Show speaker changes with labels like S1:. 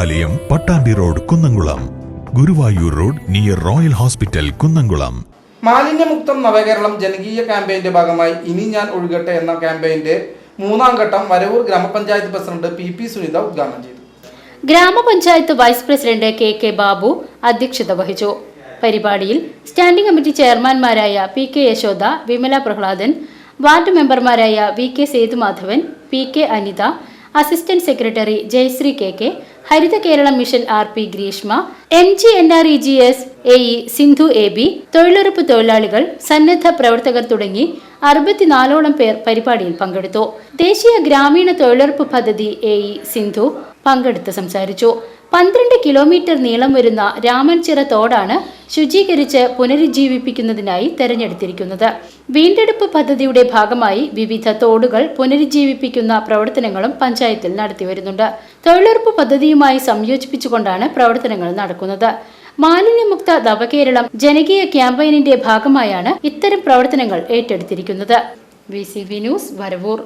S1: ദേവാലയം, Pattambi road, Kunnamkulam. Guruvayur road near royal hospital, Kunnamkulam.
S2: Malinyamuktham Navakeralam ജനകീയ ക്യാമ്പയിന്റെ ഭാഗമായി ഇനി ഞാൻ ഒഴുകട്ടെ എന്ന ക്യാമ്പയിന്റെ 3ാം ഘട്ടം വരവൂർ ഗ്രാമപഞ്ചായത്ത് പ്രസിഡന്റ് പി സുനിത ഉദ്ഘാടനം ചെയ്തു.
S3: ഗ്രാമപഞ്ചായത്ത് വൈസ് പ്രസിഡന്റ് കെ ബാബു അധ്യക്ഷത വഹിച്ചു. പരിപാടിയിൽ സ്റ്റാൻഡിംഗ് കമ്മിറ്റി ചെയർമാൻമാരായ പി യശോദ, വിമല പ്രഹ്ലാദൻ, വാർഡ് മെമ്പർമാരായ V Sethumadhavan, P Anitha, assistant secretary Jayasree K, Haritha Keralam mission P Greeshma, MGNREGS AE Sindhu AB, തൊഴിലുറപ്പ് തൊഴിലാളികൾ, സന്നദ്ധ പ്രവർത്തകർ തുടങ്ങി 64ഓളം പേർ പരിപാടിയിൽ പങ്കെടുത്തു. ദേശീയ ഗ്രാമീണ തൊഴിലുറപ്പ് പദ്ധതി AE സിന്ധു പങ്കെടുത്ത് സംസാരിച്ചു. 12 കിലോമീറ്റർ നീളം വരുന്ന രാമൻചിറ തോടാണ് ശുചീകരിച്ച് പുനരുജ്ജീവിപ്പിക്കുന്നതിനായി തെരഞ്ഞെടുത്തിരിക്കുന്നത്. വീണ്ടെടുപ്പ് പദ്ധതിയുടെ ഭാഗമായി വിവിധ തോടുകൾ പുനരുജ്ജീവിപ്പിക്കുന്ന പ്രവർത്തനങ്ങളും പഞ്ചായത്തിൽ നടത്തിവരുന്നുണ്ട്. തൊഴിലുറപ്പ് പദ്ധതിയുമായി സംയോജിപ്പിച്ചുകൊണ്ടാണ് പ്രവർത്തനങ്ങൾ നടക്കുന്നത്. മാലിന്യമുക്ത നവകേരളം ജനകീയ ക്യാമ്പയിനിന്റെ ഭാഗമായാണ് ഇത്തരം പ്രവർത്തനങ്ങൾ ഏറ്റെടുത്തിരിക്കുന്നത്. VCV news, Varavoor.